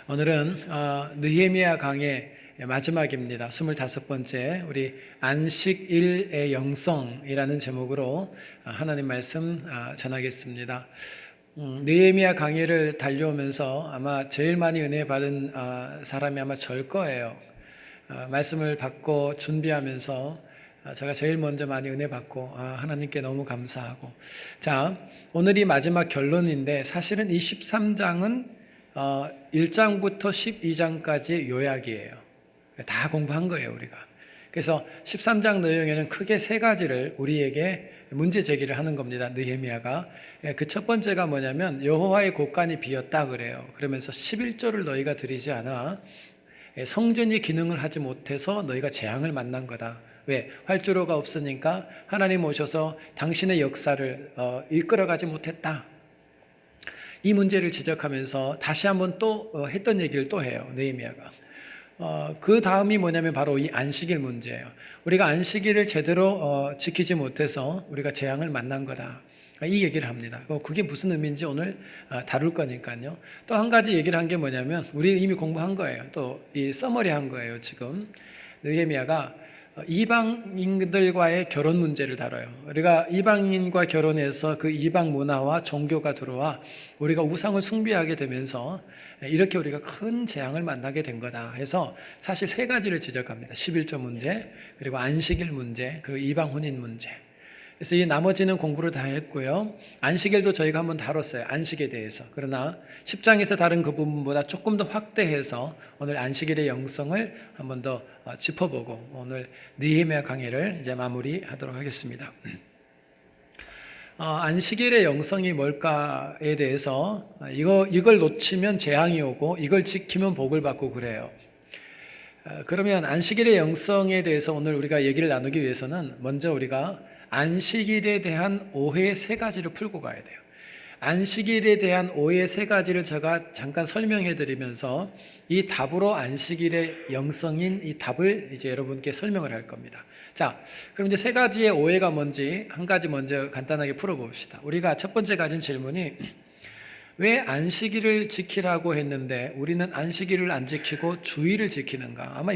오늘은 느헤미야 강의 마지막입니다. 25번째 우리 안식일의 영성이라는 제목으로 하나님 말씀 전하겠습니다. 느헤미야 강의를 달려오면서 아마 제일 많이 은혜 받은 사람이 아마 저일 거예요. 말씀을 받고 준비하면서 제가 제일 먼저 많이 은혜 받고 하나님께 너무 감사하고, 자, 오늘이 마지막 결론인데 사실은 이 13장은 1장부터 12장까지의 요약이에요. 다 공부한 거예요, 우리가. 그래서 13장 내용에는 크게 세 가지를 우리에게 문제 제기를 하는 겁니다. 느헤미야가. 그 첫 번째가 뭐냐면 여호와의 곳간이 비었다 그래요. 그러면서 11조를 너희가 드리지 않아 성전이 기능을 하지 못해서 너희가 재앙을 만난 거다. 왜? 활주로가 없으니까 하나님 오셔서 당신의 역사를 이끌어가지 못했다. 이 문제를 지적하면서 다시 한번 또 했던 얘기를 또 해요, 느헤미야가. 그 다음이 뭐냐면 바로 이 안식일 문제예요. 우리가 안식일을 제대로 지키지 못해서 우리가 재앙을 만난 거다. 이 얘기를 합니다. 그게 무슨 의미인지 오늘 다룰 거니까요. 또 한 가지 얘기를 한 게 뭐냐면 우리 이미 공부한 거예요. 또 이 서머리 한 거예요. 지금 느헤미야가 이방인들과의 결혼 문제를 다뤄요. 우리가 이방인과 결혼해서 그 이방 문화와 종교가 들어와 우리가 우상을 숭배하게 되면서 이렇게 우리가 큰 재앙을 만나게 된 거다 해서 사실 세 가지를 지적합니다. 11조 문제, 그리고 안식일 문제, 그리고 이방 혼인 문제. 그래서 이 나머지는 공부를 다 했고요. 안식일도 저희가 한번 다뤘어요. 안식에 대해서. 그러나 10장에서 다른 그 부분보다 조금 더 확대해서 오늘 안식일의 영성을 한번 더 짚어보고 오늘 느헤미야 강의를 이제 마무리하도록 하겠습니다. 안식일의 영성이 뭘까에 대해서 이걸 놓치면 재앙이 오고 이걸 지키면 복을 받고 그래요. 그러면 안식일의 영성에 대해서 오늘 우리가 얘기를 나누기 위해서는 먼저 우리가 안식일에 대한 오해 세 가지를 풀고 가야 돼요. 안식일에 대한 오해 세 가지를 제가 잠깐 설명해 드리면서 이 답으로 안식일의 영성인 이 답을 이제 여러분께 설명을 할 겁니다. 자, 그럼 이제 세 가지의 오해가 뭔지 한 가지 먼저 간단하게 풀어봅시다. 우리가 첫 번째 가진 질문이 왜 안식일을 지키라고 했는데 우리는 안식일을 안 지키고 주일을 지키는가? 아마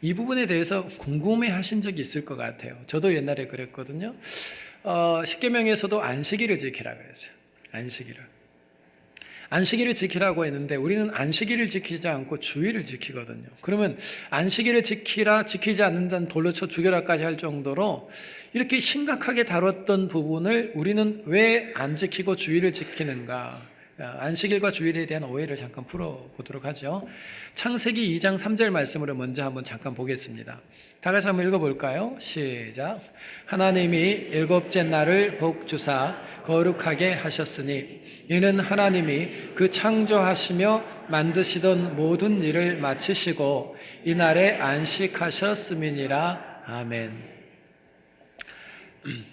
이 부분에 대해서 궁금해 하신 적이 있을 것 같아요. 저도 옛날에 그랬거든요. 십계명에서도 안식일을 지키라 그랬어요. 안식일을 지키라고 했는데 우리는 안식일을 지키지 않고 주일을 지키거든요. 그러면 안식일을 지키지 않는다는 돌로 쳐 죽여라까지 할 정도로 이렇게 심각하게 다뤘던 부분을 우리는 왜 안 지키고 주일을 지키는가? 안식일과 주일에 대한 오해를 잠깐 풀어보도록 하죠. 창세기 2장 3절 말씀으로 먼저 한번 잠깐 보겠습니다. 다 같이 한번 읽어볼까요? 시작. 하나님이 일곱째 날을 복주사 거룩하게 하셨으니 이는 하나님이 그 창조하시며 만드시던 모든 일을 마치시고 이날에 안식하셨음이니라. 아멘.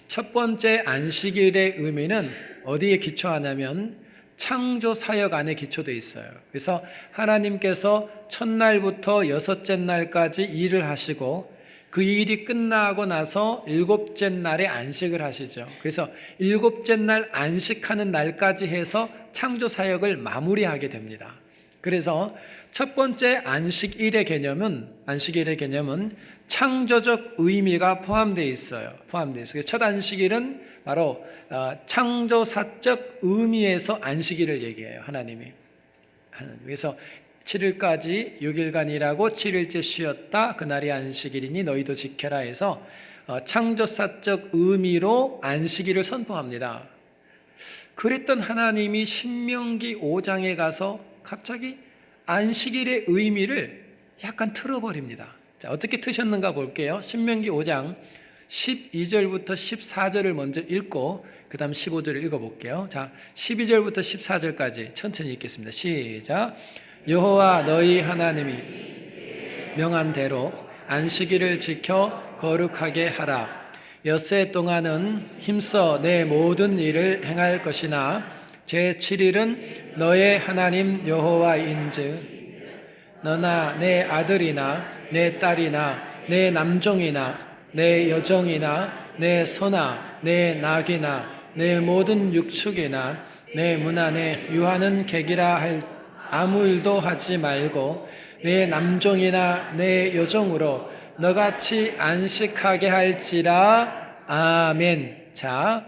첫 번째 안식일의 의미는 어디에 기초하냐면 창조 사역 안에 기초되어 있어요. 그래서 하나님께서 첫날부터 여섯째 날까지 일을 하시고 그 일이 끝나고 나서 일곱째 날에 안식을 하시죠. 그래서 일곱째 날 안식하는 날까지 해서 창조 사역을 마무리하게 됩니다. 그래서 첫 번째 안식일의 개념은 창조적 의미가 포함되어 있어요. 첫 안식일은 바로 창조사적 의미에서 안식일을 얘기해요. 하나님이. 그래서 7일까지 6일간 일하고 7일째 쉬었다. 그날이 안식일이니 너희도 지켜라 해서 창조사적 의미로 안식일을 선포합니다. 그랬던 하나님이 신명기 5장에 가서 갑자기 안식일의 의미를 약간 틀어버립니다. 자, 어떻게 트셨는가 볼게요. 신명기 5장 12절부터 14절을 먼저 읽고 그 다음 15절을 읽어볼게요. 자, 12절부터 14절까지 천천히 읽겠습니다. 시작. 여호와 너희 하나님이 명한 대로 안식일을 지켜 거룩하게 하라. 엿새 동안은 힘써 내 모든 일을 행할 것이나 제7일은 너의 하나님 여호와인즉 너나 내 아들이나 내 딸이나 내 남종이나 내 여종이나 내 소나 내 낙이나 내 모든 육축이나 내 문 안에 유하는 객이라 아무 일도 하지 말고 내 남종이나 내 여종으로 너같이 안식하게 할지라. 아멘. 자,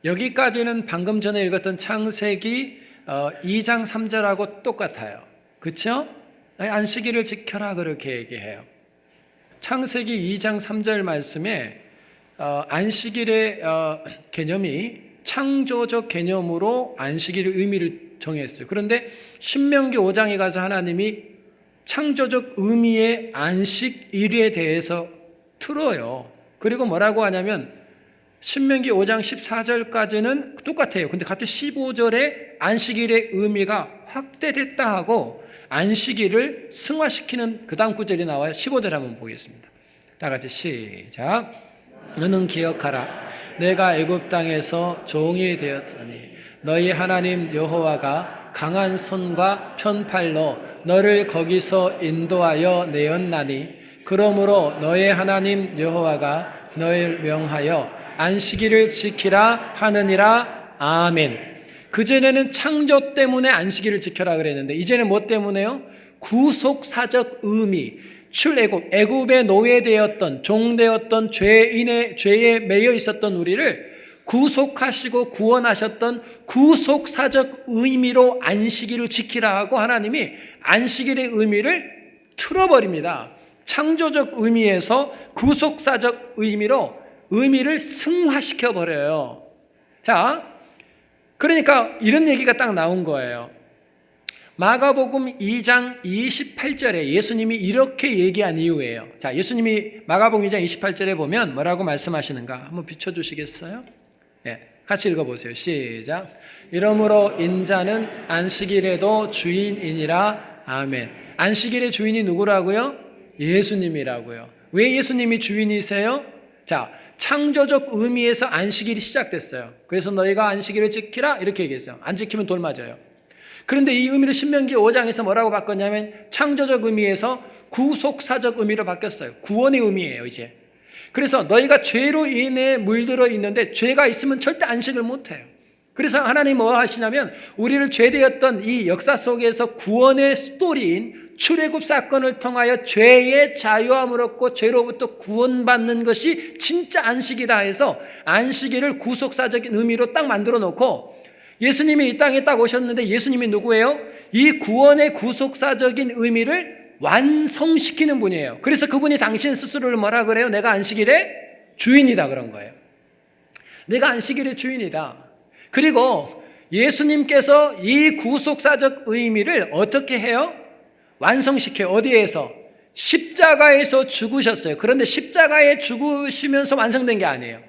여기까지는 방금 전에 읽었던 창세기 2장 3절하고 똑같아요. 그렇죠? 안식일을 지켜라 그렇게 얘기해요. 창세기 2장 3절 말씀에 안식일의 개념이 창조적 개념으로 안식일의 의미를 정했어요. 그런데 신명기 5장에 가서 하나님이 창조적 의미의 안식일에 대해서 틀어요. 그리고 뭐라고 하냐면 신명기 5장 14절까지는 똑같아요. 근데 갑자기 15절에 안식일의 의미가 확대됐다 하고 안식일을 승화시키는 그 다음 구절이 나와요. 15절 한번 보겠습니다. 다 같이 시작. 너는 기억하라. 내가 애굽 땅에서 종이 되었더니 너희 하나님 여호와가 강한 손과 편팔로 너를 거기서 인도하여 내었나니 그러므로 너의 하나님 여호와가 너를 명하여 안식일을 지키라 하느니라. 아멘. 그전에는 창조 때문에 안식일을 지켜라 그랬는데 이제는 뭐 때문에요? 구속사적 의미, 출애굽, 애굽에 노예되었던 종되었던 죄에 매여 있었던 우리를 구속하시고 구원하셨던 구속사적 의미로 안식일을 지키라 하고 하나님이 안식일의 의미를 틀어버립니다. 창조적 의미에서 구속사적 의미로 의미를 승화시켜 버려요. 자, 그러니까 이런 얘기가 딱 나온 거예요. 마가복음 2장 28절에 예수님이 이렇게 얘기한 이유예요. 자, 예수님이 마가복음 2장 28절에 보면 뭐라고 말씀하시는가 한번 비춰주시겠어요? 예, 같이 읽어보세요. 시작. 이러므로 인자는 안식일에도 주인이니라. 아멘. 안식일의 주인이 누구라고요? 예수님이라고요. 왜 예수님이 주인이세요? 자, 창조적 의미에서 안식일이 시작됐어요. 그래서 너희가 안식일을 지키라 이렇게 얘기했어요. 안 지키면 돌 맞아요. 그런데 이 의미를 신명기 5장에서 뭐라고 바꿨냐면 창조적 의미에서 구속사적 의미로 바뀌었어요. 구원의 의미예요 이제. 그래서 너희가 죄로 인해 물들어 있는데 죄가 있으면 절대 안식을 못해요. 그래서 하나님 뭐 하시냐면 우리를 죄되었던 이 역사 속에서 구원의 스토리인 출애굽 사건을 통하여 죄의 자유함을 얻고 죄로부터 구원받는 것이 진짜 안식이다 해서 안식일을 구속사적인 의미로 딱 만들어 놓고 예수님이 이 땅에 딱 오셨는데 예수님이 누구예요? 이 구원의 구속사적인 의미를 완성시키는 분이에요. 그래서 그분이 당신 스스로를 뭐라 그래요? 내가 안식일의 주인이다 그런 거예요. 내가 안식일의 주인이다. 그리고 예수님께서 이 구속사적 의미를 어떻게 해요? 완성시켜요. 어디에서? 십자가에서 죽으셨어요. 그런데 십자가에 죽으시면서 완성된 게 아니에요.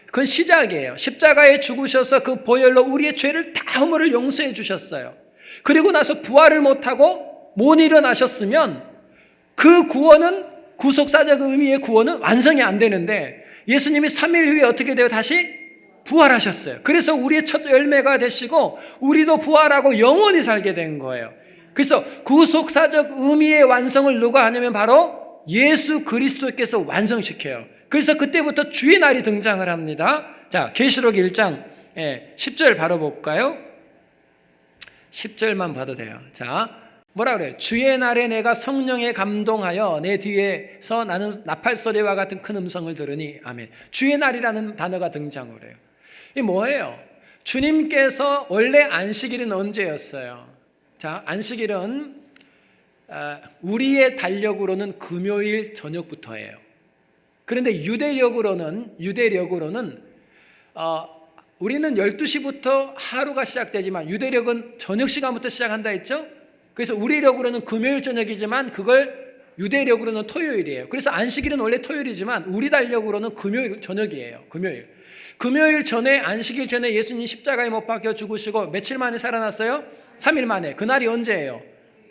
그건 시작이에요. 십자가에 죽으셔서 그 보혈로 우리의 죄를 다 허물을 용서해 주셨어요. 그리고 나서 부활을 못하고 못 일어나셨으면 그 구원은 구속사적 의미의 구원은 완성이 안 되는데 예수님이 3일 후에 어떻게 돼요? 다시 부활하셨어요. 그래서 우리의 첫 열매가 되시고 우리도 부활하고 영원히 살게 된 거예요. 그래서 구속사적 의미의 완성을 누가 하냐면 바로 예수 그리스도께서 완성시켜요. 그래서 그때부터 주의 날이 등장을 합니다. 자, 계시록 1장 10절 바로 볼까요? 10절만 봐도 돼요. 자, 뭐라 그래요? 주의 날에 내가 성령에 감동하여 내 뒤에서 나는 나팔소리와 같은 큰 음성을 들으니. 아멘. 주의 날이라는 단어가 등장을 해요. 이게 뭐예요? 주님께서 원래 안식일은 언제였어요? 자, 안식일은 우리의 달력으로는 금요일 저녁부터예요. 그런데 유대력으로는 우리는 12시부터 하루가 시작되지만 유대력은 저녁 시간부터 시작한다 했죠? 그래서 우리력으로는 금요일 저녁이지만 그걸 유대력으로는 토요일이에요. 그래서 안식일은 원래 토요일이지만 우리 달력으로는 금요일 저녁이에요. 금요일 전에 안식일 전에 예수님 십자가에 못 박혀 죽으시고 며칠 만에 살아났어요? 3일 만에. 그날이 언제예요?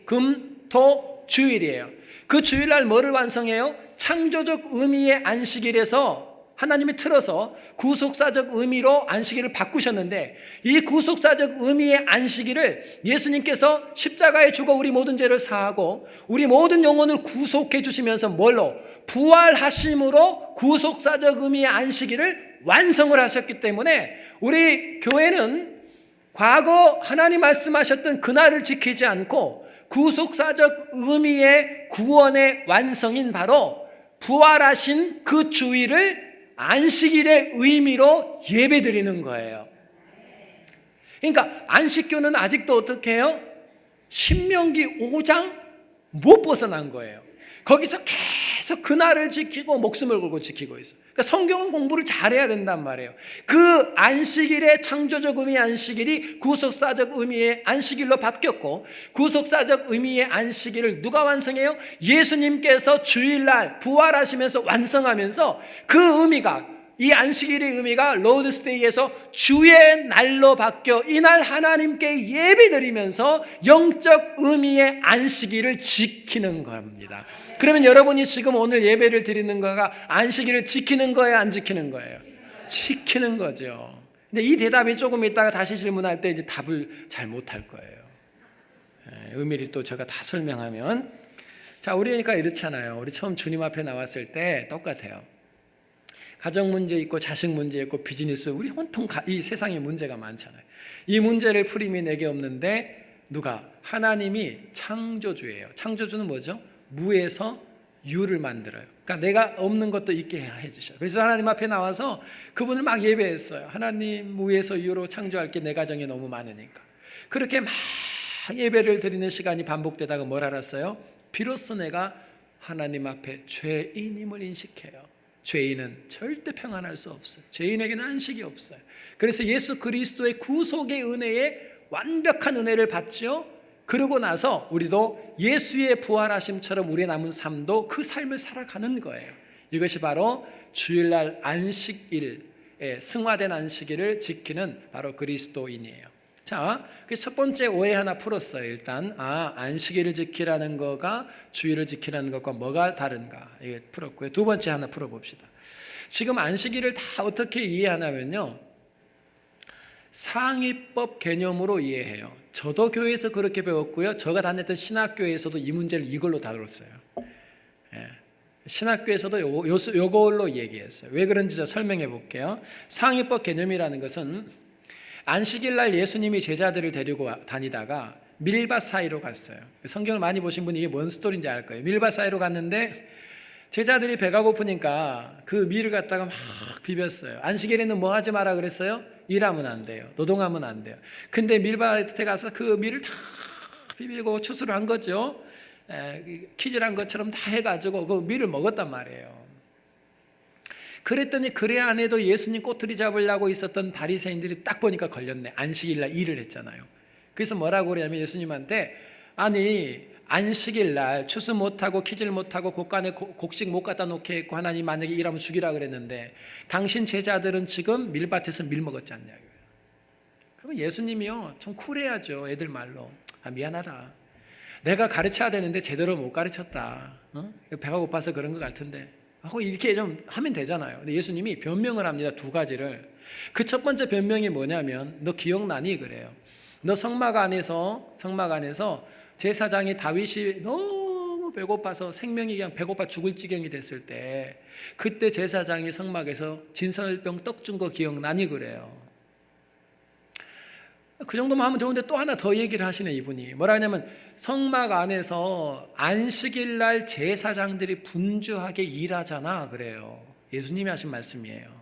금, 토, 주일이에요. 그 주일날 뭐를 완성해요? 창조적 의미의 안식일에서 하나님이 틀어서 구속사적 의미로 안식일을 바꾸셨는데 이 구속사적 의미의 안식일을 예수님께서 십자가에 죽어 우리 모든 죄를 사하고 우리 모든 영혼을 구속해 주시면서 뭘로? 부활하심으로 구속사적 의미의 안식일을 완성을 하셨기 때문에 우리 교회는 과거 하나님 말씀하셨던 그날을 지키지 않고 구속사적 의미의 구원의 완성인 바로 부활하신 그 주일을 안식일의 의미로 예배드리는 거예요. 그러니까 안식교는 아직도 어떻게 해요? 신명기 5장 못 벗어난 거예요. 거기서 계속 그날을 지키고 목숨을 걸고 지키고 있어요. 그러니까 성경은 공부를 잘해야 된단 말이에요. 그 안식일의 창조적 의미의 안식일이 구속사적 의미의 안식일로 바뀌었고, 구속사적 의미의 안식일을 누가 완성해요? 예수님께서 주일날 부활하시면서 완성하면서 그 의미가, 이 안식일의 의미가 로드스데이에서 주의 날로 바뀌어 이날 하나님께 예배드리면서 영적 의미의 안식일을 지키는 겁니다. 그러면 여러분이 지금 오늘 예배를 드리는 거가 안식일을 지키는 거예요, 안 지키는 거예요? 지키는 거죠. 근데 이 대답이 조금 있다가 다시 질문할 때 이제 답을 잘 못할 거예요. 의미를 또 제가 다 설명하면. 자, 우리니까 이렇잖아요. 우리 처음 주님 앞에 나왔을 때 똑같아요. 가정 문제 있고 자식 문제 있고 비즈니스, 우리 온통 이 세상에 문제가 많잖아요. 이 문제를 풀림이 내게 없는데 누가? 하나님이 창조주예요. 창조주는 뭐죠? 무에서 유를 만들어요. 그러니까 내가 없는 것도 있게 해주셔요. 그래서 하나님 앞에 나와서 그분을 막 예배했어요. 하나님, 무에서 유로 창조할 게 내 가정에 너무 많으니까. 그렇게 막 예배를 드리는 시간이 반복되다가 뭘 알았어요? 비로소 내가 하나님 앞에 죄인임을 인식해요. 죄인은 절대 평안할 수 없어요. 죄인에게는 안식이 없어요. 그래서 예수 그리스도의 구속의 은혜에 완벽한 은혜를 받죠. 그러고 나서 우리도 예수의 부활하심처럼 우리의 남은 삶도 그 삶을 살아가는 거예요. 이것이 바로 주일날 안식일, 승화된 안식일을 지키는 바로 그리스도인이에요. 자, 첫 번째 오해 하나 풀었어요. 일단 안식일을 지키라는 거가 주일을 지키라는 것과 뭐가 다른가, 이게 풀었고요. 두 번째 하나 풀어봅시다. 지금 안식일을 다 어떻게 이해하냐면요, 상위법 개념으로 이해해요. 저도 교회에서 그렇게 배웠고요. 제가 다녔던 신학교에서도 이 문제를 이걸로 다뤘어요. 신학교에서도 요걸로 얘기했어요. 왜 그런지 저 설명해 볼게요. 상위법 개념이라는 것은 안식일 날 예수님이 제자들을 데리고 다니다가 밀밭 사이로 갔어요. 성경을 많이 보신 분이 이게 뭔 스토리인지 알 거예요. 밀밭 사이로 갔는데 제자들이 배가 고프니까 그 밀을 갖다가 막 비볐어요. 안식일에는 뭐 하지 마라 그랬어요? 일하면 안 돼요. 노동하면 안 돼요. 근데 밀밭에 가서 그 밀을 다 비비고 추수를 한 거죠. 키질한 것처럼 다 해가지고 그 밀을 먹었단 말이에요. 그랬더니 그래 안 해도 예수님 꼬투리 잡으려고 있었던 바리새인들이 딱 보니까 걸렸네. 안식일날 일을 했잖아요. 그래서 뭐라고 그러냐면 예수님한테, 아니 안식일날 추수 못하고 키질 못하고 곡간에 곡식 못 갖다 놓게 했고 하나님 만약에 일하면 죽이라 그랬는데 당신 제자들은 지금 밀밭에서 밀 먹었지 않냐고요. 그러면 예수님이요 좀 쿨해야죠. 애들 말로. 미안하다. 내가 가르쳐야 되는데 제대로 못 가르쳤다. 배가 고파서 그런 것 같은데 하고 이렇게 좀 하면 되잖아요. 근데 예수님이 변명을 합니다. 두 가지를. 그 첫 번째 변명이 뭐냐면, 너 기억나니? 그래요. 너 성막 안에서 제사장이 다윗이 너무 배고파서 생명이 그냥 배고파 죽을 지경이 됐을 때 그때 제사장이 성막에서 진설병 떡 준 거 기억나니? 그래요. 그 정도만 하면 좋은데 또 하나 더 얘기를 하시네 이분이. 뭐라 하냐면 성막 안에서 안식일날 제사장들이 분주하게 일하잖아 그래요. 예수님이 하신 말씀이에요.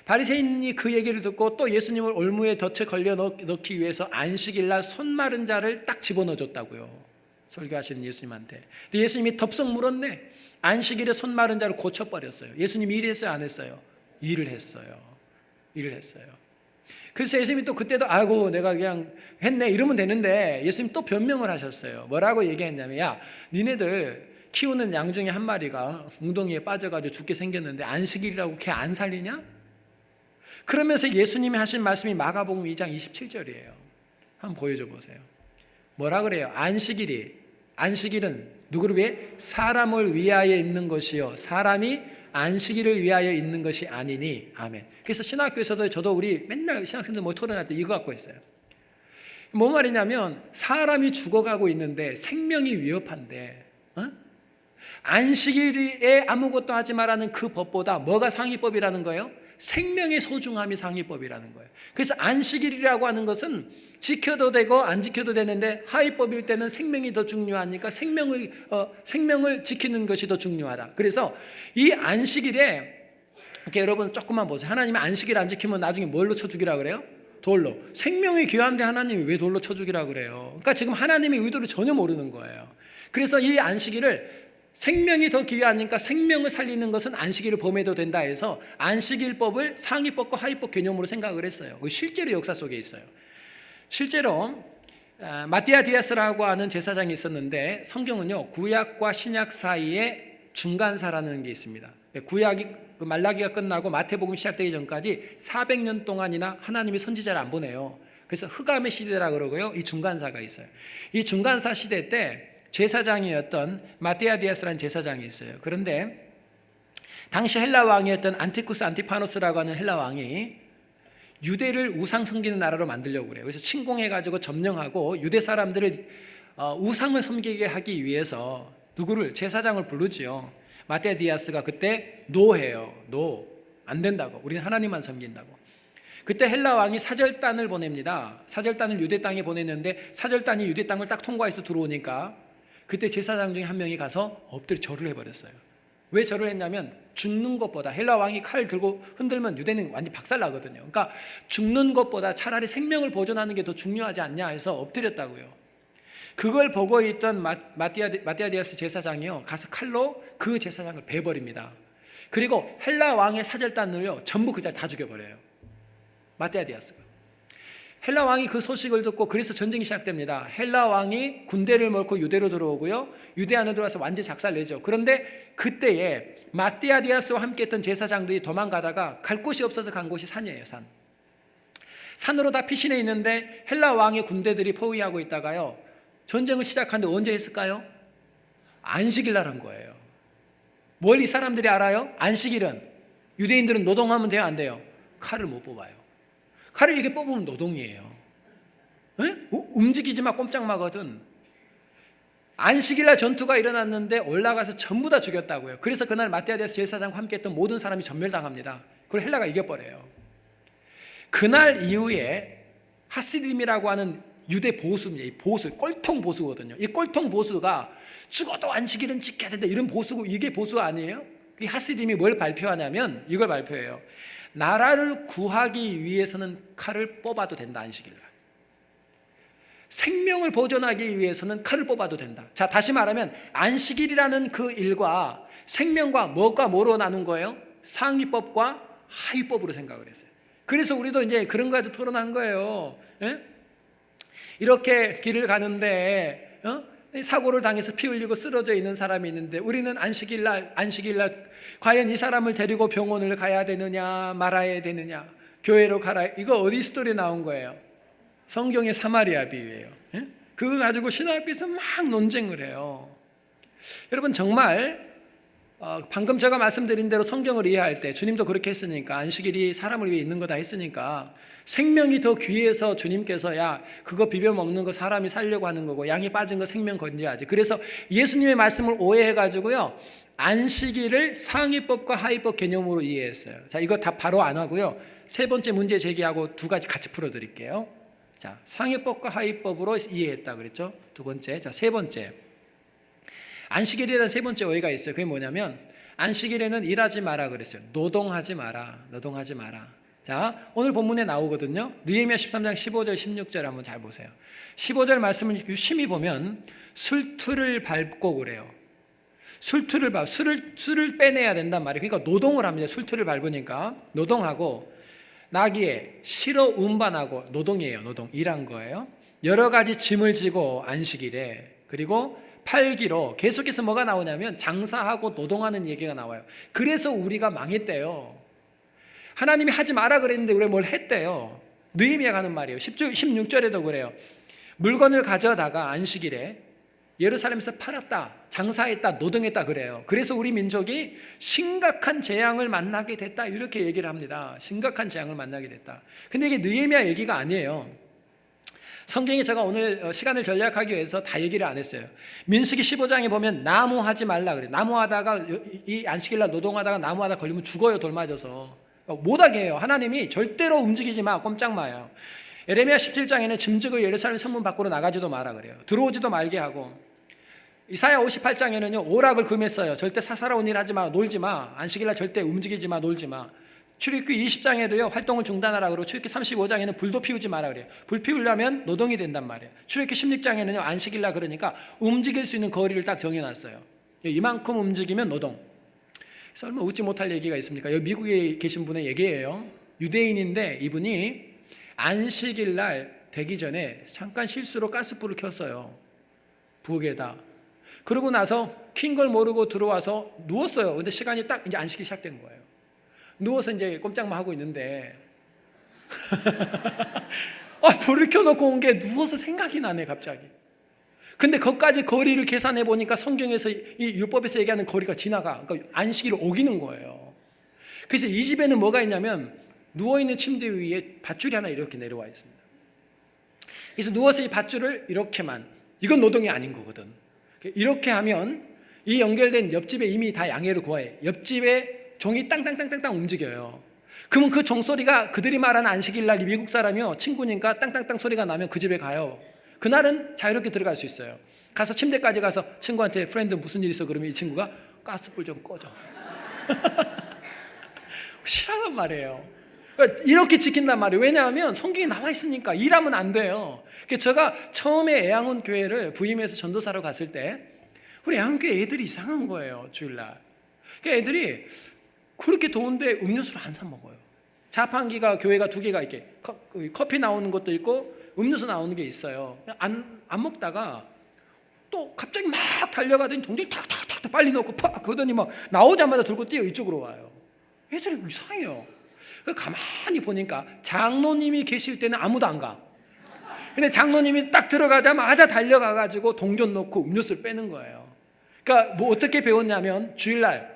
바리새인이 그 얘기를 듣고 또 예수님을 올무에 덫에 걸려 넣기 위해서 안식일날 손 마른 자를 딱 집어넣어줬다고요. 설교하시는 예수님한테. 근데 예수님이 덥석 물었네. 안식일에 손 마른 자를 고쳐버렸어요. 예수님이 일했어요 안 했어요? 일을 했어요. 그래서 예수님이 또 그때도 아이고 내가 그냥 했네 이러면 되는데 예수님이 또 변명을 하셨어요. 뭐라고 얘기했냐면, 야 니네들 키우는 양 중에 한 마리가 웅덩이에 빠져가지고 죽게 생겼는데 안식일이라고 걔 안 살리냐? 그러면서 예수님이 하신 말씀이 마가복음 2장 27절이에요. 한번 보여줘 보세요. 뭐라 그래요? 안식일은 누구를 위해? 사람을 위하여 있는 것이요 사람이 안식일을 위하여 있는 것이 아니니. 아멘. 그래서 신학교에서도 저도 우리 맨날 신학생들 뭐 토론할 때 이거 갖고 있어요. 뭐 말이냐면 사람이 죽어가고 있는데 생명이 위협한데 안식일에 아무것도 하지 말라는 그 법보다 뭐가 상위법이라는 거예요? 생명의 소중함이 상위법이라는 거예요. 그래서 안식일이라고 하는 것은 지켜도 되고 안 지켜도 되는데 하위법일 때는 생명이 더 중요하니까 생명을 지키는 것이 더 중요하다. 그래서 이 안식일에 이렇게 여러분 조금만 보세요. 하나님이 안식일 안 지키면 나중에 뭘로 쳐 죽이라 그래요? 돌로. 생명이 귀한데 하나님이 왜 돌로 쳐 죽이라 그래요? 그러니까 지금 하나님의 의도를 전혀 모르는 거예요. 그래서 이 안식일을 생명이 더 귀하니까 생명을 살리는 것은 안식일을 범해도 된다 해서 안식일법을 상위법과 하위법 개념으로 생각을 했어요. 실제로 역사 속에 있어요. 실제로 마띠아 디아스라고 하는 제사장이 있었는데 성경은요 구약과 신약 사이에 중간사라는 게 있습니다. 구약이 말라기가 끝나고 마태복음 시작되기 전까지 400년 동안이나 하나님이 선지자를 안 보내요. 그래서 흑암의 시대라 그러고요. 이 중간사가 있어요. 이 중간사 시대 때 제사장이었던 마띠아 디아스라는 제사장이 있어요. 그런데 당시 헬라 왕이었던 안티쿠스 안티파노스라고 하는 헬라 왕이 유대를 우상 섬기는 나라로 만들려고 그래요. 그래서 침공해가지고 점령하고 유대 사람들을 우상을 섬기게 하기 위해서 누구를 제사장을 부르지요. 마띠아 디아스가 그때 노해요. 안 된다고. 우리는 하나님만 섬긴다고. 그때 헬라 왕이 사절단을 보냅니다. 사절단을 유대 땅에 보냈는데 사절단이 유대 땅을 딱 통과해서 들어오니까 그때 제사장 중에 한 명이 가서 엎드려 절을 해버렸어요. 왜 절을 했냐면 죽는 것보다 헬라 왕이 칼 들고 흔들면 유대는 완전 박살나거든요. 그러니까 죽는 것보다 차라리 생명을 보존하는 게 더 중요하지 않냐 해서 엎드렸다고요. 그걸 보고 있던 마띠아 디아스 제사장이요 가서 칼로 그 제사장을 베버립니다. 그리고 헬라 왕의 사절단을요 전부 그 자리에 다 죽여버려요. 마띠아 디아스가. 헬라 왕이 그 소식을 듣고 그래서 전쟁이 시작됩니다. 헬라 왕이 군대를 몰고 유대로 들어오고요. 유대 안에 들어와서 완전 작살내죠. 그런데 그때에 마띠아 디아스와 함께 했던 제사장들이 도망가다가 갈 곳이 없어서 간 곳이 산이에요. 산으로 다 피신해 있는데 헬라 왕의 군대들이 포위하고 있다가요. 전쟁을 시작하는데 언제 했을까요? 안식일 날 한 거예요. 뭘 이 사람들이 알아요? 안식일은 유대인들은 노동하면 돼요? 안 돼요? 칼을 못 뽑아요. 칼을 이렇게 뽑으면 노동이에요. 움직이지 마 꼼짝마거든. 안식일날 전투가 일어났는데 올라가서 전부 다 죽였다고요. 그래서 그날 마띠아 디아스 제사장과 함께했던 모든 사람이 전멸당합니다. 그리고 헬라가 이겨버려요. 그날 이후에 하시딤이라고 하는 유대 보수입니다. 이 보수, 꼴통 보수거든요. 이 꼴통 보수가 죽어도 안식일은 지켜야 된다 이런 보수고 이게 보수 아니에요? 이 하시딤이 뭘 발표하냐면 이걸 발표해요. 나라를 구하기 위해서는 칼을 뽑아도 된다. 안식일날 생명을 보존하기 위해서는 칼을 뽑아도 된다. 자, 다시 말하면 안식일이라는 그 일과 생명과 뭐가 뭐로 나눈 거예요? 상위법과 하위법으로 생각을 했어요. 그래서 우리도 이제 그런 거에도 토론한 거예요. 이렇게 길을 가는데 사고를 당해서 피 흘리고 쓰러져 있는 사람이 있는데 우리는 안식일날 과연 이 사람을 데리고 병원을 가야 되느냐 말아야 되느냐 교회로 가라. 이거 어디 스토리 나온 거예요? 성경의 사마리아 비유예요. 그거 가지고 신학교에서 막 논쟁을 해요. 여러분 정말 방금 제가 말씀드린 대로 성경을 이해할 때 주님도 그렇게 했으니까 안식일이 사람을 위해 있는 거다 했으니까 생명이 더 귀해서 주님께서 야 그거 비벼 먹는 거 사람이 살려고 하는 거고 양이 빠진 거 생명 건져야지. 그래서 예수님의 말씀을 오해해가지고요 안식일을 상위법과 하위법 개념으로 이해했어요. 자 이거 다 바로 안 하고요 세 번째 문제 제기하고 두 가지 같이 풀어드릴게요. 자 상위법과 하위법으로 이해했다 그랬죠. 두 번째, 자 세 번째 안식일에 대한 세 번째 오해가 있어요. 그게 뭐냐면 안식일에는 일하지 마라 그랬어요. 노동하지 마라. 자 오늘 본문에 나오거든요. 느헤미야 13장 15절 16절 한번 잘 보세요. 15절 말씀을 유심히 보면 술틀을 밟고 그래요. 술을 빼내야 된단 말이에요. 그러니까 노동을 합니다. 술틀을 밟으니까 노동하고 나귀에 실어 운반하고 노동이에요. 노동 일한 거예요. 여러 가지 짐을 지고 안식일에 그리고 팔기로 계속해서 뭐가 나오냐면 장사하고 노동하는 얘기가 나와요. 그래서 우리가 망했대요. 하나님이 하지 마라 그랬는데 우리가 뭘 했대요. 느헤미야가 하는 말이에요. 16절에도 그래요. 물건을 가져다가 안식일에 예루살렘에서 팔았다, 장사했다, 노동했다 그래요. 그래서 우리 민족이 심각한 재앙을 만나게 됐다 이렇게 얘기를 합니다. 심각한 재앙을 만나게 됐다. 근데 이게 느헤미야 얘기가 아니에요. 성경에 제가 오늘 시간을 절약하기 위해서 다 얘기를 안 했어요. 민수기 15장에 보면 나무하지 말라 그래요. 나무하다가 이 안식일날 노동하다가 나무하다 걸리면 죽어요. 돌 맞아서. 못하게 해요. 하나님이 절대로 움직이지 마, 꼼짝 마요. 에레미야 17장에는 짐지고 예루살렘 성문 밖으로 나가지도 마라 그래요. 들어오지도 말게 하고, 이사야 58장에는요 오락을 금했어요. 절대 사사로운 일 하지 마, 놀지 마, 안식일날 절대 움직이지 마, 놀지 마. 출애굽기 20장에도요 활동을 중단하라 그러고, 출애굽기 35장에는 불도 피우지 마라 그래요. 불 피우려면 노동이 된단 말이에요. 출애굽기 16장에는요 안식일날 그러니까 움직일 수 있는 거리를 딱 정해놨어요. 이만큼 움직이면 노동. 설마 웃지 못할 얘기가 있습니까? 여기 미국에 계신 분의 얘기예요. 유대인인데 이분이 안식일날 되기 전에 잠깐 실수로 가스불을 켰어요, 부엌에다. 그러고 나서 킨 걸 모르고 들어와서 누웠어요. 근데 시간이 딱 이제 안식이 시작된 거예요. 누워서 이제 꼼짝만 하고 있는데 불을 켜놓고 온 게 누워서 생각이 나네 갑자기. 근데 거기까지 거리를 계산해 보니까 성경에서 이 율법에서 얘기하는 거리가 지나가. 그러니까 안식일을 어기는 거예요. 그래서 이 집에는 뭐가 있냐면 누워있는 침대 위에 밧줄이 하나 이렇게 내려와 있습니다. 그래서 누워서 이 밧줄을 이렇게만, 이건 노동이 아닌 거거든. 이렇게 하면 이 연결된 옆집에 이미 다 양해를 구해. 옆집에 종이 땅땅땅땅땅 움직여요. 그러면 그 종소리가 그들이 말하는 안식일날 이 미국 사람이요 친구니까 땅땅땅 소리가 나면 그 집에 가요. 그날은 자유롭게 들어갈 수 있어요. 가서 침대까지 가서 친구한테 프렌드 무슨 일 있어 그러면 이 친구가 가스불 좀 꺼줘. 싫어하단 말이에요. 이렇게 지킨단 말이에요. 왜냐하면 성경에 나와 있으니까 일하면 안 돼요. 제가 처음에 애양원 교회를 부임해서 전도사로 갔을 때 우리 애양교회 애들이 이상한 거예요. 주일날 애들이 그렇게 더운데 음료수를 안 사 먹어요. 자판기가 교회가 2개가 이렇게 커피 나오는 것도 있고 음료수 나오는 게 있어요. 안 먹다가 또 갑자기 막 달려가더니 동전을 탁탁탁 빨리 넣고 팍 그러더니 막 나오자마자 들고 뛰어 이쪽으로 와요. 애들이 이상해요. 가만히 보니까 장로님이 계실 때는 아무도 안 가. 근데 장로님이 딱 들어가자마자 달려가가지고 동전 넣고 음료수를 빼는 거예요. 그러니까 뭐 어떻게 배웠냐면 주일날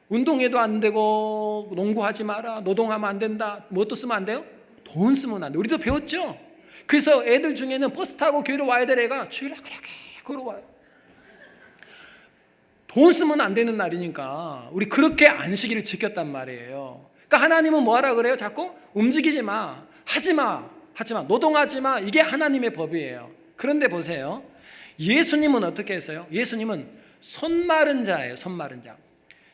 운동해도 안 되고 농구하지 마라, 노동하면 안 된다, 뭐 또 쓰면 안 돼요? 돈 쓰면 안 돼. 우리도 배웠죠. 그래서 애들 중에는 버스 타고 교회로 와야 될 애가 주일날 그렇게 걸어와요. 돈 쓰면 안 되는 날이니까 우리 그렇게 안식일을 지켰단 말이에요. 그러니까 하나님은 뭐하라 그래요? 자꾸 움직이지 마, 하지 마, 노동하지 마. 이게 하나님의 법이에요. 그런데 보세요, 예수님은 어떻게 했어요? 예수님은 손 마른 자예요. 손 마른 자.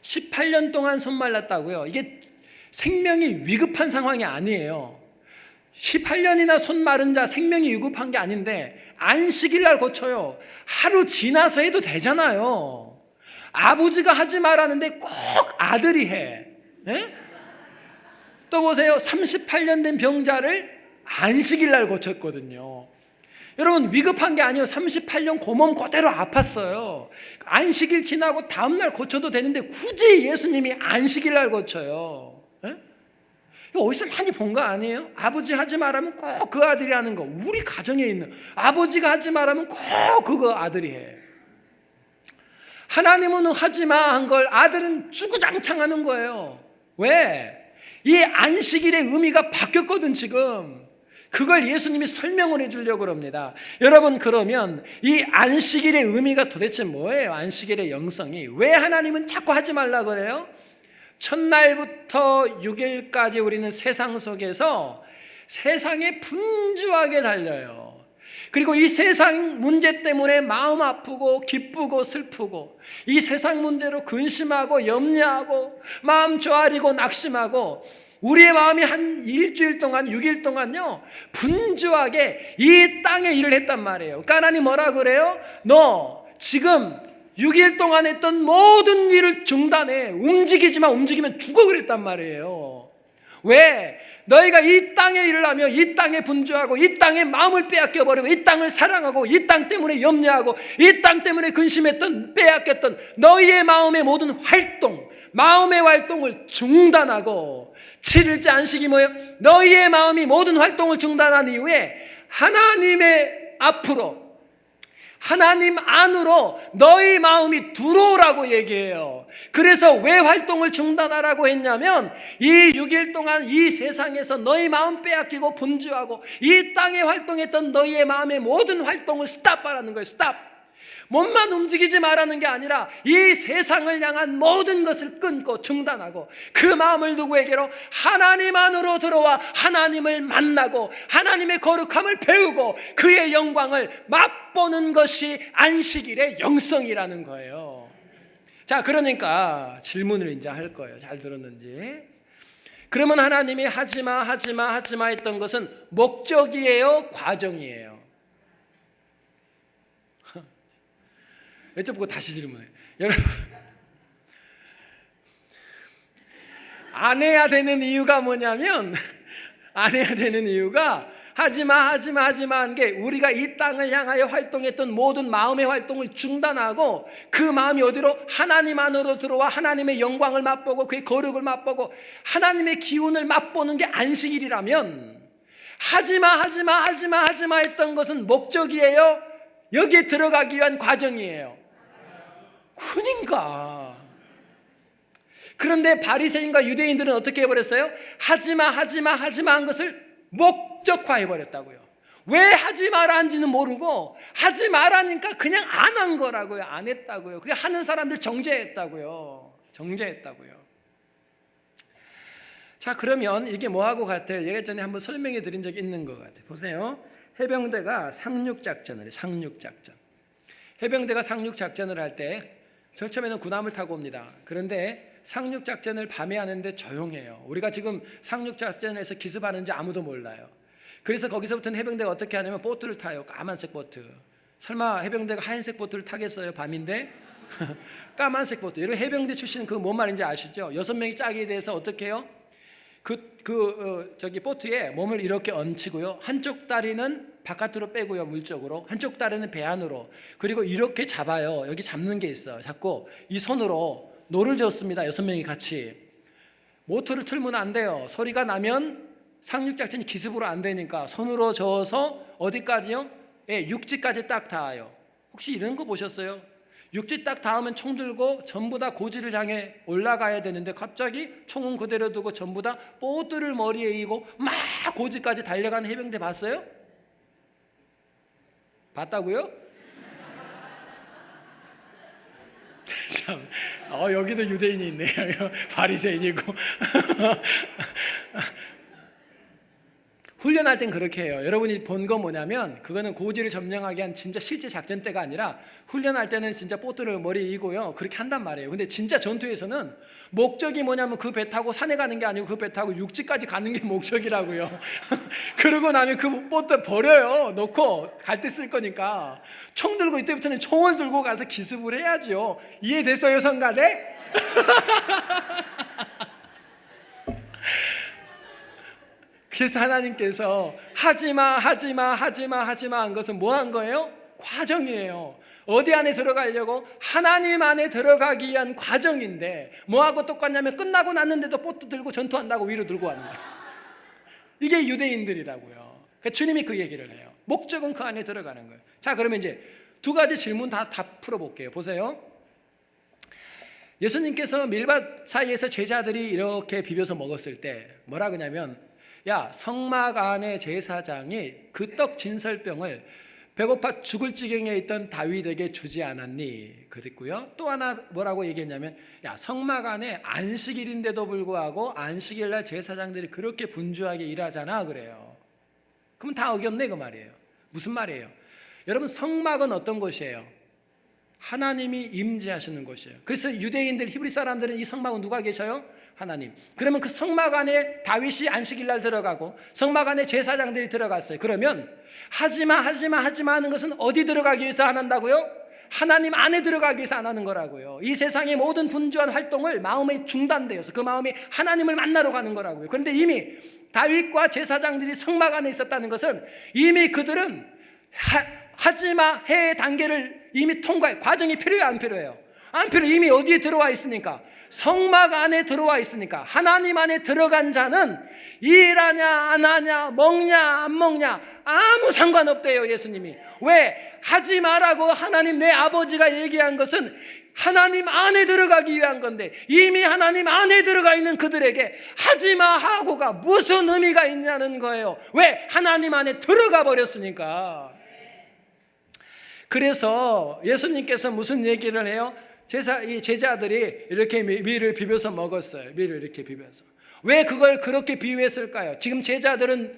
18년 동안 손 말랐다고요. 이게 생명이 위급한 상황이 아니에요. 18년이나 손 마른 자 생명이 위급한 게 아닌데 안식일 날 고쳐요. 하루 지나서 해도 되잖아요. 아버지가 하지 말라는데 꼭 아들이 해. 에? 또 보세요, 38년 된 병자를 안식일 날 고쳤거든요. 여러분 위급한 게 아니에요. 38년 고몸 그대로 아팠어요. 안식일 지나고 다음날 고쳐도 되는데 굳이 예수님이 안식일 날 고쳐요. 에? 이거 어디서 많이 본 거 아니에요? 아버지 하지 말라면 꼭 그 아들이 하는 거. 우리 가정에 있는 아버지가 하지 말라면 꼭 그거 아들이 해. 하나님은 하지 마 한 걸 아들은 주구장창 하는 거예요. 왜? 이 안식일의 의미가 바뀌었거든 지금. 그걸 예수님이 설명을 해주려고 합니다. 여러분, 그러면 이 안식일의 의미가 도대체 뭐예요? 안식일의 영성이 왜 하나님은 자꾸 하지 말라 그래요? 첫날부터 6일까지 우리는 세상 속에서 세상에 분주하게 달려요. 그리고 이 세상 문제 때문에 마음 아프고 기쁘고 슬프고 이 세상 문제로 근심하고 염려하고 마음 조아리고 낙심하고 우리의 마음이 한 일주일 동안 6일 동안요 분주하게 이 땅에 일을 했단 말이에요. 그러니까 하나님 뭐라 그래요? 너 지금 6일 동안 했던 모든 일을 중단해. 움직이지 마. 움직이면 죽어 그랬단 말이에요. 왜? 너희가 이 땅에 일을 하며 이 땅에 분주하고 이 땅에 마음을 빼앗겨버리고 이 땅을 사랑하고 이 땅 때문에 염려하고 이 땅 때문에 근심했던 빼앗겼던 너희의 마음의 모든 활동, 마음의 활동을 중단하고 7일째 안식이 뭐예요? 너희의 마음이 모든 활동을 중단한 이후에 하나님의 앞으로 하나님 안으로 너희 마음이 들어오라고 얘기해요. 그래서 왜 활동을 중단하라고 했냐면 이 6일 동안 이 세상에서 너희 마음 빼앗기고 분주하고 이 땅에 활동했던 너희의 마음의 모든 활동을 스탑하라는 거예요. 스탑. 몸만 움직이지 말라는 게 아니라 이 세상을 향한 모든 것을 끊고 중단하고 그 마음을 누구에게로? 하나님 안으로 들어와 하나님을 만나고 하나님의 거룩함을 배우고 그의 영광을 맛보는 것이 안식일의 영성이라는 거예요. 자, 그러니까 질문을 이제 할 거예요. 잘 들었는지. 그러면 하나님이 하지마 했던 것은 목적이에요, 과정이에요? 여쭤보고 다시 질문해요. 여러분, 안 해야 되는 이유가 뭐냐면, 안 해야 되는 이유가 하지마 한 게 우리가 이 땅을 향하여 활동했던 모든 마음의 활동을 중단하고 그 마음이 어디로? 하나님 안으로 들어와 하나님의 영광을 맛보고 그의 거룩을 맛보고 하나님의 기운을 맛보는 게 안식일이라면, 하지마 했던 것은 목적이에요? 여기에 들어가기 위한 과정이에요? 그러니까. 그런데 바리새인과 유대인들은 어떻게 해버렸어요? 하지마 한 것을 목적화해버렸다고요. 왜 하지 마라 한지는 모르고 하지 마라니까 그냥 안 한 거라고요. 안 했다고요. 그게 하는 사람들 정죄했다고요. 자, 그러면 이게 뭐하고 같아요? 예전에 한번 설명해 드린 적이 있는 것 같아요. 보세요. 해병대가 상륙작전을 해요. 상륙작전. 해병대가 상륙작전을 할 때 저 처음에는 군함을 타고 옵니다. 그런데 상륙작전을 밤에 하는데 조용해요. 우리가 지금 상륙작전에서 기습하는지 아무도 몰라요. 그래서 거기서부터는 해병대가 어떻게 하냐면 보트를 타요. 까만색 보트. 설마 해병대가 하얀색 보트를 타겠어요? 밤인데? 까만색 보트. 여러분 해병대 출신 그 뭔 말인지 아시죠? 6명이 짝이 돼서 어떻게 해요? 저기 보트에 몸을 이렇게 얹히고요. 한쪽 다리는 바깥으로 빼고요, 물 쪽으로. 한쪽 다리는 배 안으로. 그리고 이렇게 잡아요. 여기 잡는 게 있어요. 잡고 이 손으로 노를 저었습니다. 6명이 같이. 모터를 틀면 안 돼요. 소리가 나면 상륙작전이 기습으로 안 되니까 손으로 저어서 어디까지요? 예, 육지까지 딱 닿아요. 혹시 이런 거 보셨어요? 육지 딱 닿으면 총 들고 전부 다 고지를 향해 올라가야 되는데 갑자기 총은 그대로 두고 전부 다 보트를 머리에 이고 막 고지까지 달려가는 해병대 봤어요? 봤다고요? 참, 여기도 유대인이 있네요. 바리새인이고. 훈련할 땐 그렇게 해요. 여러분이 본 거 뭐냐면 그거는 고지를 점령하기 위한 진짜 실제 작전 때가 아니라 훈련할 때는 진짜 보트를 머리에 이고요. 그렇게 한단 말이에요. 근데 진짜 전투에서는 목적이 뭐냐면 그 배 타고 산에 가는 게 아니고 그 배 타고 육지까지 가는 게 목적이라고요. 그러고 나면 그 보트 버려요. 놓고 갈 때 쓸 거니까. 총 들고 이때부터는 총을 들고 가서 기습을 해야죠. 이해됐어요, 성가대? 그래서 하나님께서 하지마 한 것은 뭐 한 거예요? 과정이에요. 어디 안에 들어가려고? 하나님 안에 들어가기 위한 과정인데 뭐하고 똑같냐면 끝나고 났는데도 보트 들고 전투한다고 위로 들고 가는 거예요. 이게 유대인들이라고요. 그러니까 주님이 그 얘기를 해요. 목적은 그 안에 들어가는 거예요. 자, 그러면 이제 두 가지 질문 다 풀어볼게요. 보세요. 예수님께서 밀밭 사이에서 제자들이 이렇게 비벼서 먹었을 때 뭐라 그러냐면, 야, 성막 안에 제사장이 그 떡 진설병을 배고파 죽을 지경에 있던 다윗에게 주지 않았니? 그랬고요. 또 하나 뭐라고 얘기했냐면, 야, 성막 안에 안식일인데도 불구하고 안식일날 제사장들이 그렇게 분주하게 일하잖아, 그래요. 그러면 다 어겼네, 그 말이에요. 무슨 말이에요? 여러분, 성막은 어떤 곳이에요? 하나님이 임재하시는 곳이에요. 그래서 유대인들, 히브리 사람들은 이 성막은 누가 계셔요? 하나님. 그러면 그 성막 안에 다윗이 안식일날 들어가고 성막 안에 제사장들이 들어갔어요. 그러면 하지마 하는 것은 어디 들어가기 위해서 안 한다고요? 하나님 안에 들어가기 위해서 안 하는 거라고요. 이 세상의 모든 분주한 활동을 마음에 중단되어서 그 마음이 하나님을 만나러 가는 거라고요. 그런데 이미 다윗과 제사장들이 성막 안에 있었다는 것은 이미 그들은 하지마 해 단계를 이미 통과해. 과정이 필요해요, 안 필요해요? 안 필요해요. 이미 어디에 들어와 있으니까, 성막 안에 들어와 있으니까. 하나님 안에 들어간 자는 일하냐 안 하냐, 먹냐 안 먹냐 아무 상관없대요, 예수님이. 왜? 하지 마라고 하나님 내 아버지가 얘기한 것은 하나님 안에 들어가기 위한 건데, 이미 하나님 안에 들어가 있는 그들에게 하지마 하고가 무슨 의미가 있냐는 거예요. 왜? 하나님 안에 들어가 버렸으니까. 그래서 예수님께서 무슨 얘기를 해요? 이 제자들이 이렇게 밀을 비벼서 먹었어요. 밀을 이렇게 비벼서. 왜 그걸 그렇게 비유했을까요? 지금 제자들은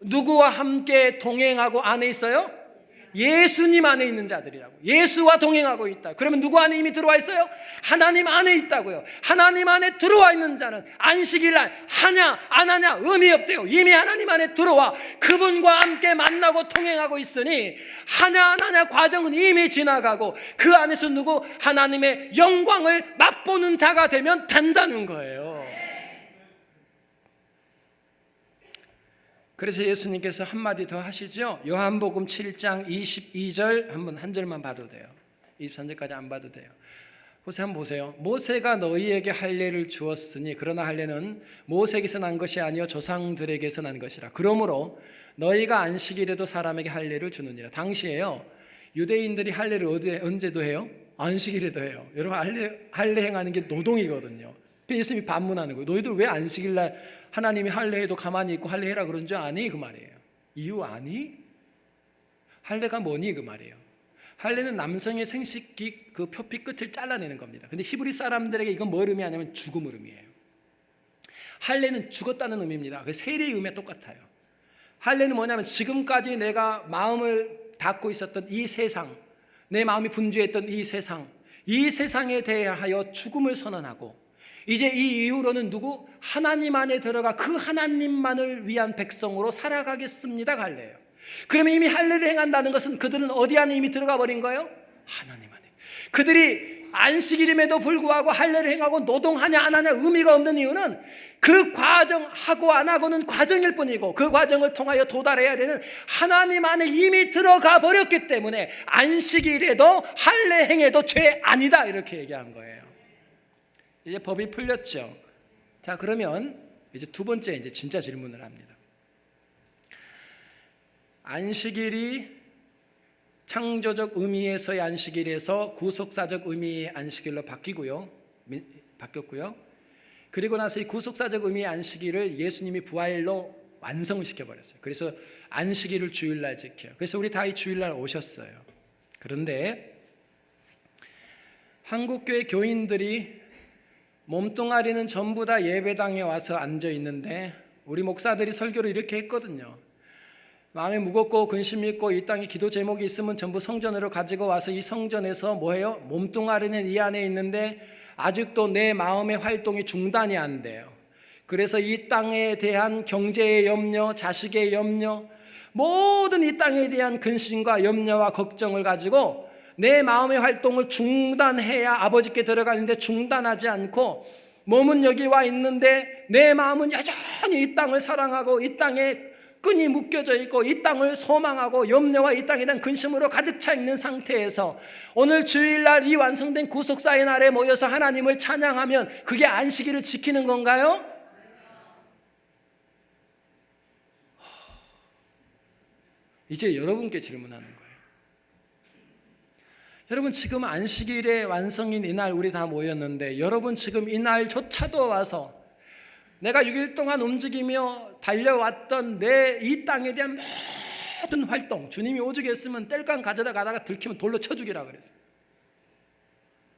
누구와 함께 동행하고 안에 있어요? 예수님 안에 있는 자들이라고. 예수와 동행하고 있다. 그러면 누구 안에 이미 들어와 있어요? 하나님 안에 있다고요. 하나님 안에 들어와 있는 자는 안식일날 하냐 안 하냐 의미 없대요. 이미 하나님 안에 들어와 그분과 함께 만나고 동행하고 있으니 하냐 안 하냐 과정은 이미 지나가고 그 안에서 누구 하나님의 영광을 맛보는 자가 되면 된다는 거예요. 그래서 예수님께서 한마디 더 하시죠. 요한복음 7장 22절 한 절만 봐도 돼요. 23절까지 안 봐도 돼요. 한번 보세요. 모세가 너희에게 할례를 주었으니 그러나 할례는 모세에게서 난 것이 아니요 조상들에게서 난 것이라. 그러므로 너희가 안식일에도 사람에게 할례를 주느니라. 당시에요 유대인들이 할례를 언제도 해요? 안식일에도 해요. 여러분 할례 행하는 게 노동이거든요. 예수님이 반문하는 거예요. 너희들 왜 안식일날 하나님이 할례해도 가만히 있고 할례해라 그런 줄 아니? 그 말이에요. 이유 아니? 할례가 뭐니? 그 말이에요. 할례는 남성의 생식기 그 표피 끝을 잘라내는 겁니다. 근데 히브리 사람들에게 이건 뭐 의미하냐면 죽음 의미예요. 할례는 죽었다는 의미입니다. 그 세례의 의미와 똑같아요. 할례는 뭐냐면 지금까지 내가 마음을 닫고 있었던 이 세상, 내 마음이 분주했던 이 세상에 대하여 죽음을 선언하고 이제 이 이후로는 누구? 하나님 안에 들어가 그 하나님만을 위한 백성으로 살아가겠습니다. 할례예요. 그러면 이미 할례를 행한다는 것은 그들은 어디 안에 이미 들어가 버린 거예요? 하나님 안에. 그들이 안식일임에도 불구하고 할례를 행하고 노동하냐 안 하냐 의미가 없는 이유는 그 과정 하고 안 하고는 과정일 뿐이고 그 과정을 통하여 도달해야 되는 하나님 안에 이미 들어가 버렸기 때문에 안식일에도 할례 행해도 죄 아니다 이렇게 얘기한 거예요. 이제 법이 풀렸죠. 자, 그러면 이제 두 번째 이제 진짜 질문을 합니다. 안식일이 창조적 의미에서의 안식일에서 구속사적 의미의 안식일로 바뀌었고요. 그리고 나서 이 구속사적 의미의 안식일을 예수님이 부활로 완성시켜 버렸어요. 그래서 안식일을 주일날 지켜요. 그래서 우리 다 이 주일날 오셨어요. 그런데 한국교회 교인들이 몸뚱아리는 전부 다 예배당에 와서 앉아 있는데 우리 목사들이 설교를 이렇게 했거든요. 마음이 무겁고 근심이 있고 이 땅에 기도 제목이 있으면 전부 성전으로 가지고 와서 이 성전에서 뭐예요? 몸뚱아리는 이 안에 있는데 아직도 내 마음의 활동이 중단이 안 돼요. 그래서 이 땅에 대한 경제의 염려, 자식의 염려, 모든 이 땅에 대한 근심과 염려와 걱정을 가지고 내 마음의 활동을 중단해야 아버지께 들어가는데 중단하지 않고 몸은 여기 와 있는데 내 마음은 여전히 이 땅을 사랑하고 이 땅에 끈이 묶여져 있고 이 땅을 소망하고 염려와 이 땅에 대한 근심으로 가득 차 있는 상태에서 오늘 주일날 이 완성된 구속사의 날에 모여서 하나님을 찬양하면 그게 안식일을 지키는 건가요? 이제 여러분께 질문하는 거예요. 여러분 지금 안식일의 완성인 이날 우리 다 모였는데 여러분 지금 이날조차도 와서 내가 6일 동안 움직이며 달려왔던 내 이 땅에 대한 모든 활동 주님이 오죽 했으면 땔감 가져다 가다가 들키면 돌로 쳐 죽이라 그랬어요.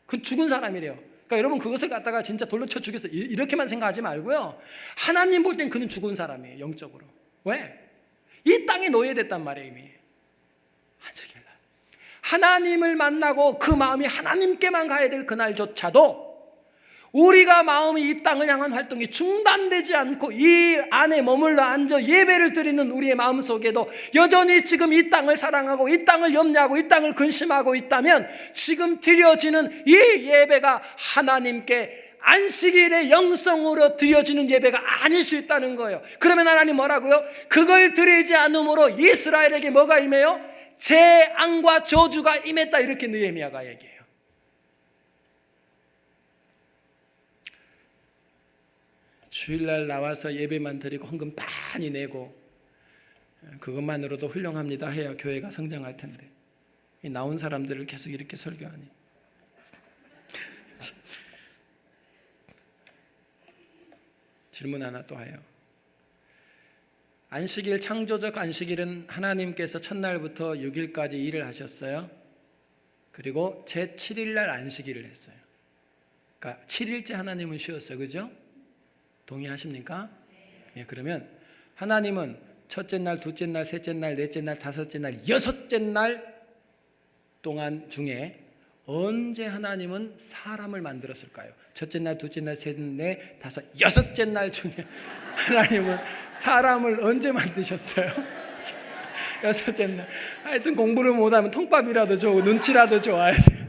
그건 죽은 사람이래요. 그러니까 여러분 그것을 갖다가 진짜 돌로 쳐 죽여서 이렇게만 생각하지 말고요. 하나님 볼 땐 그는 죽은 사람이에요. 영적으로. 왜? 이 땅에 노예됐단 말이에요. 이미. 하나님을 만나고 그 마음이 하나님께만 가야 될 그날조차도 우리가 마음이 이 땅을 향한 활동이 중단되지 않고 이 안에 머물러 앉아 예배를 드리는 우리의 마음속에도 여전히 지금 이 땅을 사랑하고 이 땅을 염려하고 이 땅을 근심하고 있다면 지금 드려지는 이 예배가 하나님께 안식일의 영성으로 드려지는 예배가 아닐 수 있다는 거예요. 그러면 하나님 뭐라고요? 그걸 드리지 않음으로 이스라엘에게 뭐가 임해요? 재앙과 저주가 임했다 이렇게 느헤미야가 얘기해요. 주일날 나와서 예배만 드리고 헌금 많이 내고 그것만으로도 훌륭합니다 해야 교회가 성장할 텐데 이 나온 사람들을 계속 이렇게 설교하니 질문 하나 또 해요. 안식일 창조적 안식일은 하나님께서 첫날부터 6일까지 일을 하셨어요. 그리고 제7일 날 안식일을 했어요. 그러니까 7일째 하나님은 쉬었어요. 그죠? 동의하십니까? 예, 그러면 하나님은 첫째 날, 둘째 날, 셋째 날, 넷째 날, 다섯째 날, 여섯째 날 동안 중에 언제 하나님은 사람을 만들었을까요? 첫째 날, 둘째 날, 셋, 넷, 다섯, 여섯째 날 중에 하나님은 사람을 언제 만드셨어요? 여섯째 날. 하여튼 공부를 못하면 통밥이라도 좋고 눈치라도 좋아야 돼.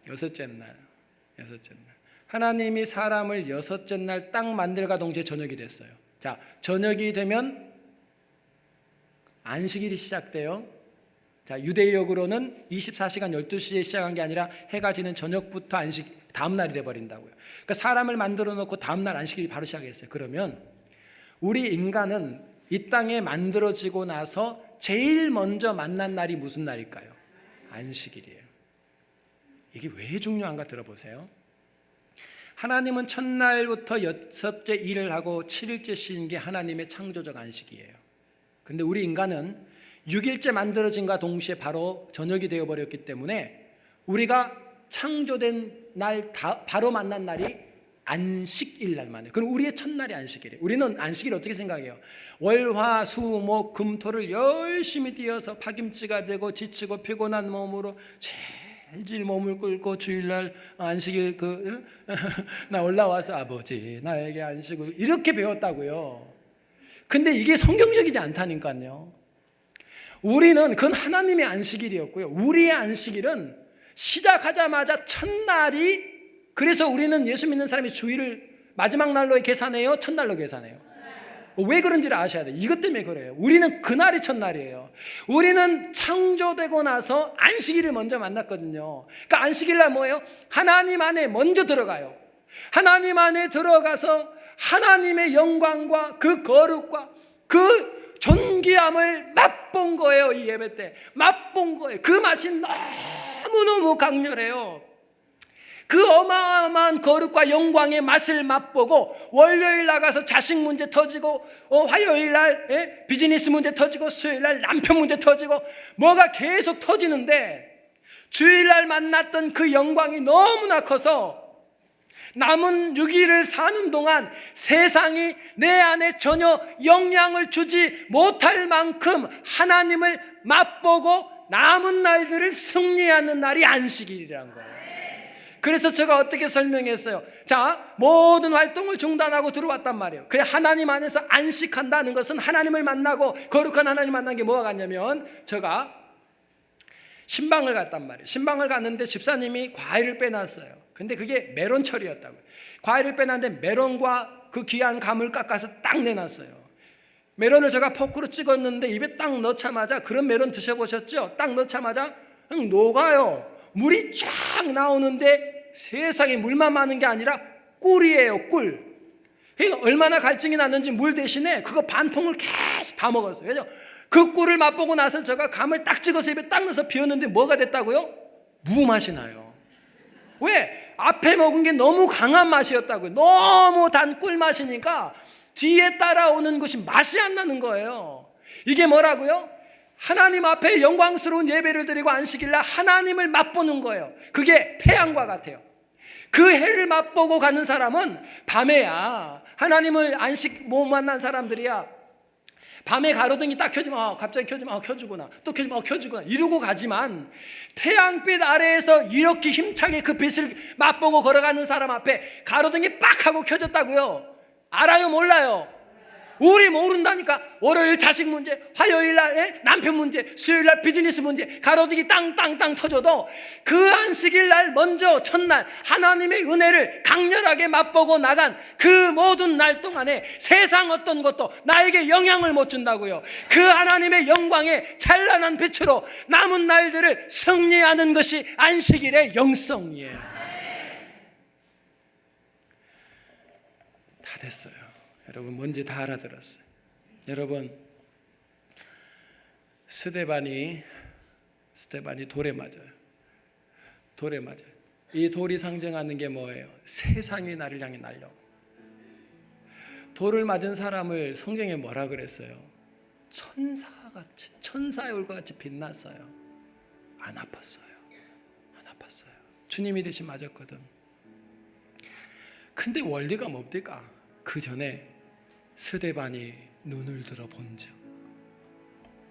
여섯째 날. 하나님이 사람을 여섯째 날 딱 만들과 동시에 저녁이 됐어요. 자, 저녁이 되면 안식일이 시작돼요. 자, 유대역으로는 24시간 12시에 시작한 게 아니라 해가 지는 저녁부터 안식 다음 날이 돼 버린다고요. 그러니까 사람을 만들어 놓고 다음 날 안식일이 바로 시작했어요. 그러면 우리 인간은 이 땅에 만들어지고 나서 제일 먼저 만난 날이 무슨 날일까요? 안식일이에요. 이게 왜 중요한가 들어보세요. 하나님은 첫날부터 여섯째 일을 하고 7일째 쉬는 게 하나님의 창조적 안식이에요. 그런데 우리 인간은 6일째 만들어진과 동시에 바로 저녁이 되어버렸기 때문에 우리가 창조된 날 바로 만난 날이 안식일 날만 해요. 그럼 우리의 첫날이 안식일이에요. 우리는 안식일 어떻게 생각해요? 월, 화, 수, 목, 금, 토를 열심히 뛰어서 파김치가 되고 지치고 피곤한 몸으로 질질 몸을 꿇고 주일날 안식일 나 올라와서 아버지 나에게 안식을 이렇게 배웠다고요. 근데 이게 성경적이지 않다니까요. 우리는 그건 하나님의 안식일이었고요. 우리의 안식일은 시작하자마자 첫날이, 그래서 우리는 예수 믿는 사람이 주일을 마지막 날로 계산해요? 첫날로 계산해요? 왜 그런지를 아셔야 돼요. 이것 때문에 그래요. 우리는 그날이 첫날이에요. 우리는 창조되고 나서 안식일을 먼저 만났거든요. 그러니까 안식일 날 뭐예요? 하나님 안에 먼저 들어가요. 하나님 안에 들어가서 하나님의 영광과 그 거룩과 그 존귀함을 맛본 거예요. 이 예배 때 맛본 거예요. 그 맛이 너무너무 강렬해요. 그 어마어마한 거룩과 영광의 맛을 맛보고 월요일 나가서 자식 문제 터지고 화요일 날 비즈니스 문제 터지고 수요일 날 남편 문제 터지고 뭐가 계속 터지는데 주일 날 만났던 그 영광이 너무나 커서 남은 6일을 사는 동안 세상이 내 안에 전혀 영향을 주지 못할 만큼 하나님을 맛보고 남은 날들을 승리하는 날이 안식일이라는 거예요. 그래서 제가 어떻게 설명했어요? 자, 모든 활동을 중단하고 들어왔단 말이에요. 그래, 하나님 안에서 안식한다는 것은 하나님을 만나고 거룩한 하나님 만난 게 뭐가 같냐면, 제가 신방을 갔단 말이에요. 신방을 갔는데 집사님이 과일을 빼놨어요. 근데 그게 메론철이었다고요. 과일을 빼놨는데 메론과 그 귀한 감을 깎아서 딱 내놨어요. 메론을 제가 포크로 찍었는데 입에 딱 넣자마자, 그런 메론 드셔보셨죠? 딱 넣자마자 녹아요. 물이 쫙 나오는데 세상에 물만 많은 게 아니라 꿀이에요. 꿀. 그러니까 얼마나 갈증이 났는지 물 대신에 그거 반 통을 계속 다 먹었어요. 그죠? 그 꿀을 맛보고 나서 제가 감을 딱 찍어서 입에 딱 넣어서 비웠는데 뭐가 됐다고요? 무맛이 나요. 왜? 앞에 먹은 게 너무 강한 맛이었다고요. 너무 단 꿀 맛이니까 뒤에 따라오는 것이 맛이 안 나는 거예요. 이게 뭐라고요? 하나님 앞에 영광스러운 예배를 드리고 안식일날 하나님을 맛보는 거예요. 그게 태양과 같아요. 그 해를 맛보고 가는 사람은 밤에야, 하나님을 안식 못 만난 사람들이야 밤에 가로등이 딱 켜지면 갑자기 켜지면 켜주구나, 또 켜지면 켜주구나 이러고 가지만, 태양빛 아래에서 이렇게 힘차게 그 빛을 맛보고 걸어가는 사람 앞에 가로등이 빡 하고 켜졌다고요. 알아요? 몰라요? 우리 모른다니까. 월요일 자식 문제, 화요일 날 남편 문제, 수요일 날 비즈니스 문제, 가로등이 땅땅땅 터져도 그 안식일 날 먼저 첫날 하나님의 은혜를 강렬하게 맛보고 나간 그 모든 날 동안에 세상 어떤 것도 나에게 영향을 못 준다고요. 그 하나님의 영광의 찬란한 빛으로 남은 날들을 승리하는 것이 안식일의 영성이에요. 다 됐어요. 여러분, 뭔지 다 알아들었어요. 여러분, 스데반이 돌에 맞아요. 돌에 맞아요. 이 돌이 상징하는 게 뭐예요? 세상이 나를 향해 날려. 돌을 맞은 사람을 성경에 뭐라 그랬어요? 천사의 얼굴과 같이 빛났어요. 안 아팠어요. 안 아팠어요. 주님이 대신 맞았거든. 근데 원리가 뭡니까? 그 전에 스데반이 눈을 들어 본즉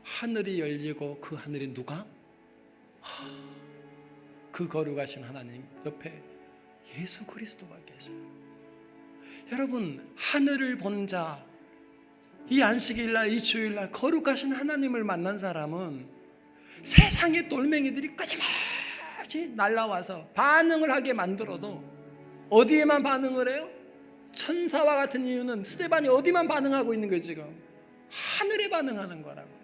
하늘이 열리고 그 하늘이 누가? 그 거룩하신 하나님 옆에 예수 그리스도가 계세요. 여러분, 하늘을 본 자, 이 안식일날, 이 주일날 거룩하신 하나님을 만난 사람은 세상의 돌멩이들이 끊임없이 날라와서 반응을 하게 만들어도 어디에만 반응을 해요? 천사와 같은 이유는 스데반이 어디만 반응하고 있는 거예요? 지금 하늘에 반응하는 거라고.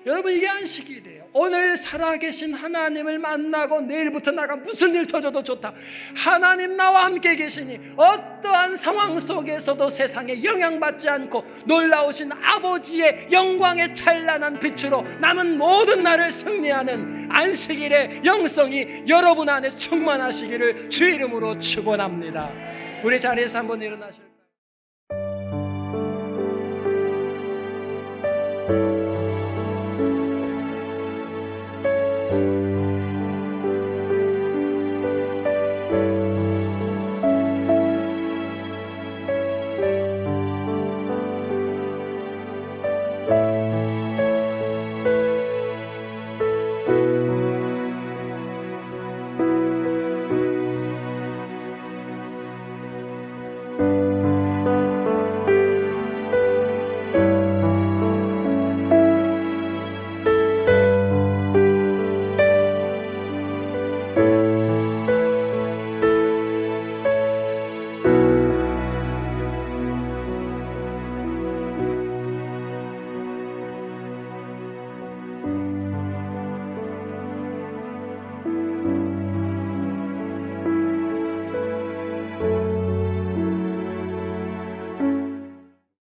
여러분, 이게 안식일이에요. 오늘 살아계신 하나님을 만나고 내일부터 나가 무슨 일 터져도 좋다. 하나님 나와 함께 계시니 어떠한 상황 속에서도 세상에 영향받지 않고 놀라우신 아버지의 영광의 찬란한 빛으로 남은 모든 날을 승리하는 안식일의 영성이 여러분 안에 충만하시기를 주의 이름으로 축원합니다. 우리 자리에서 한번 일어나실까요?